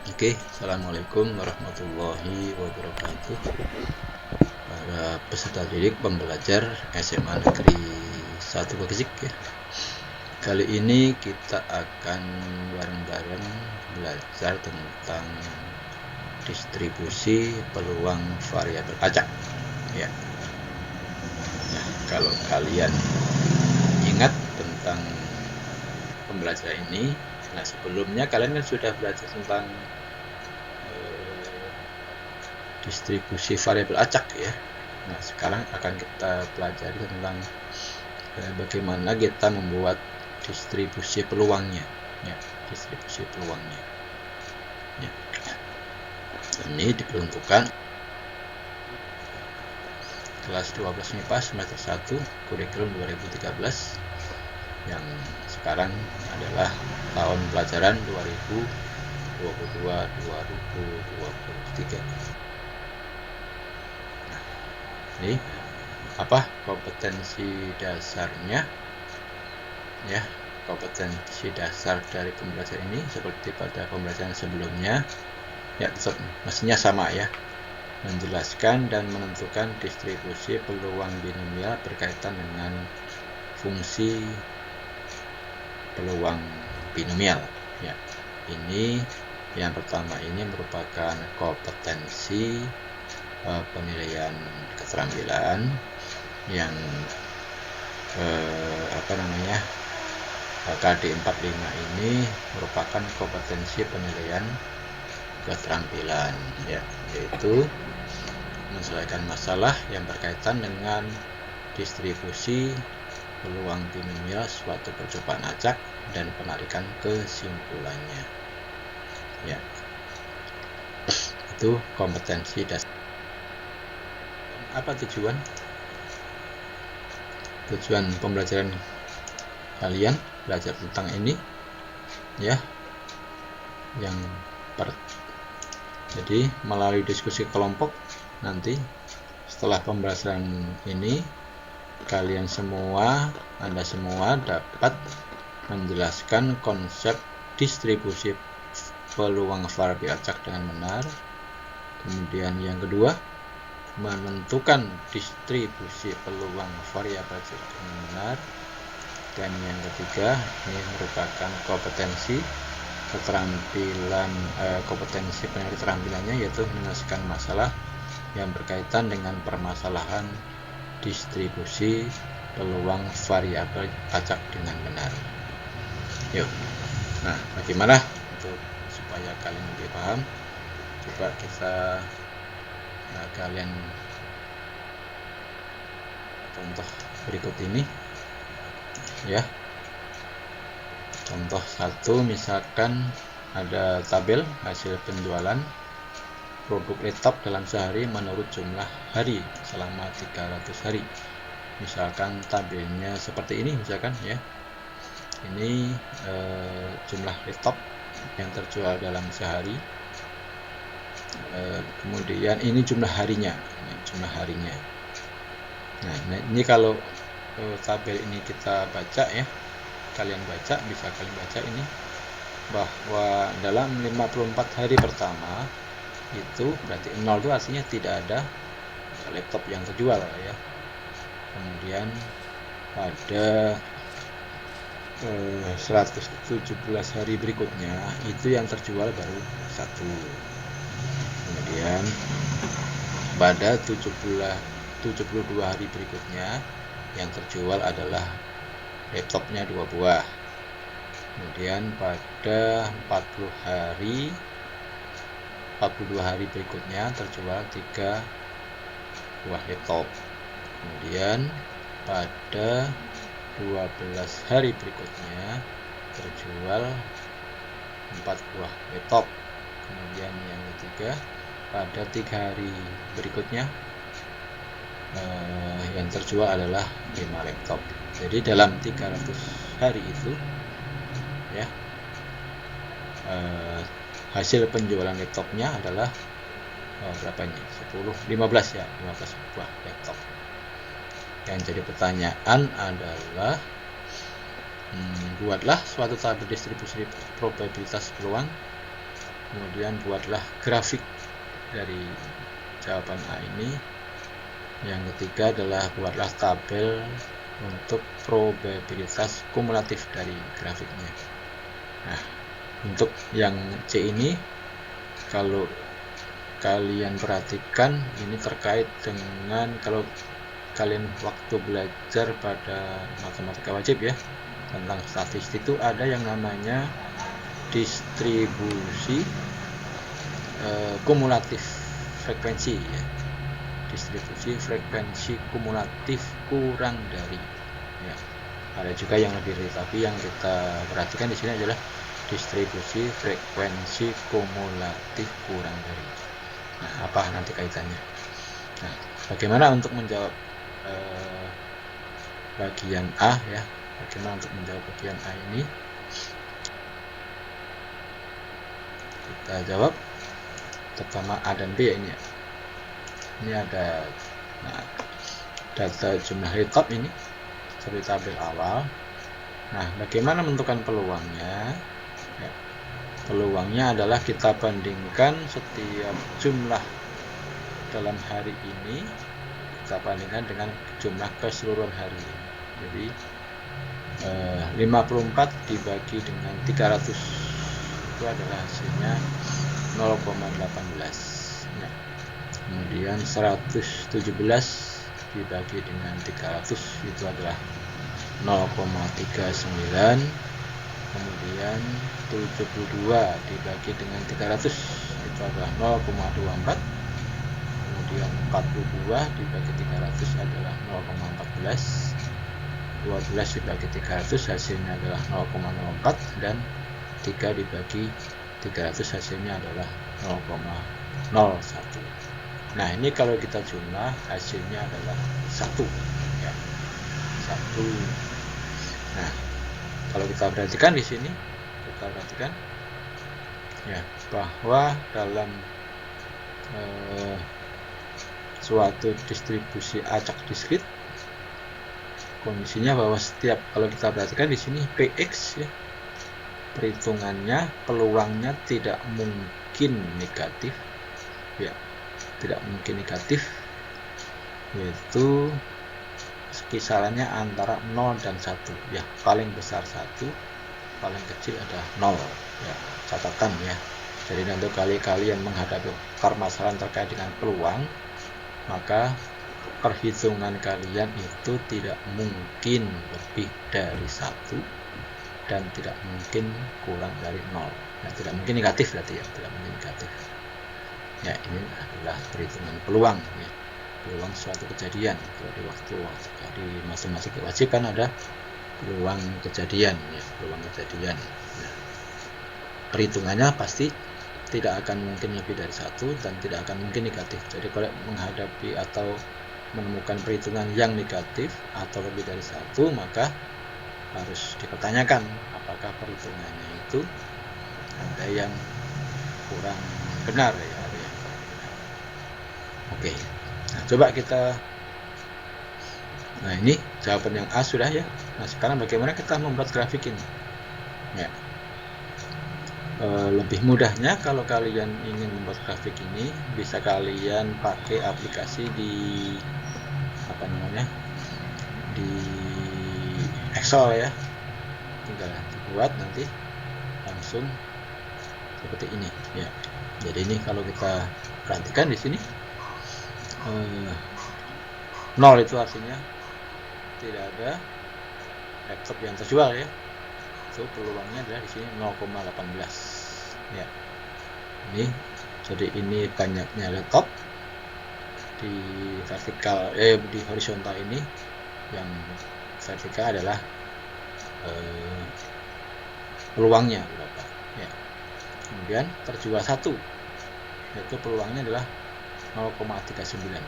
Oke, assalamualaikum warahmatullahi wabarakatuh. Para peserta didik pembelajar SMA Negeri 1 Bekisik ya. Kali ini kita akan bareng-bareng belajar tentang distribusi peluang variabel acak ya. Nah, kalau kalian ingat tentang pembelajaran ini, nah sebelumnya kalian kan sudah belajar tentang distribusi variabel acak ya. Nah, sekarang akan kita pelajari tentang bagaimana kita membuat distribusi peluangnya ya, distribusi peluangnya ya. Ini diperuntukkan kelas 12 MIPA semester 1 kurikulum 2013 yang sekarang adalah tahun pelajaran 2022-2023. Ini apa kompetensi dasarnya ya. Kompetensi dasar dari pembelajaran ini seperti pada pembelajaran sebelumnya ya, tetap mestinya sama ya, menjelaskan dan menentukan distribusi peluang binomial berkaitan dengan fungsi peluang binomial ya. Ini yang pertama ini merupakan kompetensi penilaian keterampilan yang KD 45 ini merupakan kompetensi penilaian keterampilan ya, yaitu menyelesaikan masalah yang berkaitan dengan distribusi peluang binomial suatu percobaan acak dan penarikan kesimpulannya ya. Itu kompetensi dasar. Apa tujuan pembelajaran kalian belajar tentang ini ya? Jadi melalui diskusi kelompok nanti setelah pembelajaran ini Anda semua dapat menjelaskan konsep distribusi peluang variabel acak dengan benar. Kemudian yang kedua, menentukan distribusi peluang variabel acak dengan benar. Dan yang ketiga, ini merupakan kompetensi keterampilannya, yaitu menyelesaikan masalah yang berkaitan dengan permasalahan distribusi peluang variabel acak dengan benar. Yuk, nah bagaimana untuk supaya kalian lebih paham? Coba kalian contoh berikut ini ya. Contoh 1, misalkan ada tabel hasil penjualan produk laptop dalam sehari menurut jumlah hari selama 300 hari. Misalkan tabelnya seperti ini misalkan ya. Ini jumlah laptop yang terjual dalam sehari. Kemudian ini jumlah harinya. Nah, ini kalau tabel ini kita baca ya, bisa kalian baca ini bahwa dalam 54 hari pertama itu berarti 0 itu artinya tidak ada laptop yang terjual ya. Kemudian pada 117 hari berikutnya itu yang terjual baru 1. Kemudian pada 72 hari berikutnya yang terjual adalah laptopnya 2 buah. Kemudian pada 42 hari berikutnya terjual 3 buah laptop. Kemudian pada 12 hari berikutnya terjual 4 buah laptop. Kemudian yang ketiga pada 3 hari berikutnya yang terjual adalah 5 laptop. Jadi dalam 300 hari itu ya, hasil penjualan laptopnya adalah berapa ini? 15 buah laptop. Yang jadi pertanyaan adalah buatlah suatu tabel distribusi probabilitas peluang Kemudian buatlah grafik dari jawaban A ini. Yang ketiga adalah buatlah tabel untuk probabilitas kumulatif dari grafiknya. Nah, untuk yang C ini, kalau kalian perhatikan, ini terkait dengan kalau kalian waktu belajar pada matematika wajib ya, tentang statistik itu ada yang namanya distribusi kumulatif frekuensi ya. Distribusi frekuensi kumulatif kurang dari ya. Ada juga yang lebih dari, tapi yang kita perhatikan di sini adalah distribusi frekuensi kumulatif kurang dari. Nah, apa nanti kaitannya? Nah, bagaimana untuk menjawab bagian A ya? Bagaimana untuk menjawab bagian A ini? Kita jawab pertama A dan B ya ini ya. Ini ada data jumlah retop ini seperti tabel awal. Nah, bagaimana menentukan peluangnya? Ya, peluangnya adalah kita bandingkan setiap jumlah dalam hari ini, kita bandingkan dengan jumlah keseluruhan hari ini. Jadi 54 dibagi dengan 300 itu adalah hasilnya 0,18 ya. Kemudian 117 dibagi dengan 300 itu adalah 0,39. Kemudian 72 dibagi dengan 300 itu adalah 0,24. Kemudian 42 dibagi 300 adalah 0,14. 12 dibagi 300 hasilnya adalah 0,04, dan 3 dibagi 300 hasilnya adalah 0,01. Nah, ini kalau kita jumlah hasilnya adalah 1 ya. 1. Nah, kalau kita perhatikan di sini, kita perhatikan ya bahwa dalam suatu distribusi acak diskrit, kondisinya bahwa setiap, kalau kita perhatikan di sini PX ya, perhitungannya peluangnya tidak mungkin negatif ya, tidak mungkin negatif, yaitu kisarannya antara 0 dan 1 ya, paling besar 1, paling kecil adalah 0 ya, catatan ya. Jadi untuk kalian menghadapi permasalahan terkait dengan peluang, maka perhitungan kalian itu tidak mungkin lebih dari 1 dan tidak mungkin kurang dari 0 ya, tidak mungkin negatif berarti ya, tidak mungkin negatif ya. Ini adalah perhitungan peluang ya, peluang suatu kejadian. Kalau di waktu di matematika wajib kan ada peluang kejadian ya, peluang kejadian ya. Perhitungannya pasti tidak akan mungkin lebih dari 1 dan tidak akan mungkin negatif. Jadi kalau menghadapi atau menemukan perhitungan yang negatif atau lebih dari 1, maka harus dipertanyakan apakah perhitungannya itu ada yang kurang benar ya, ada yang kurang benar. Oke, nah coba kita, nah ini jawaban yang A sudah ya. Nah sekarang bagaimana kita membuat grafik ini ya. Lebih mudahnya kalau kalian ingin membuat grafik ini, bisa kalian pakai aplikasi di apa namanya, di Excel ya, tinggal dibuat nanti langsung seperti ini ya. Jadi ini kalau kita perhatikan di sini 0 itu artinya tidak ada laptop yang terjual ya. So, peluangnya adalah di sini 0,18 ya. Ini jadi ini banyaknya laptop di vertikal di horizontal ini, yang vertikal adalah peluangnya berapa ya. Kemudian terjual 1, yaitu peluangnya adalah 0,39. Kemudian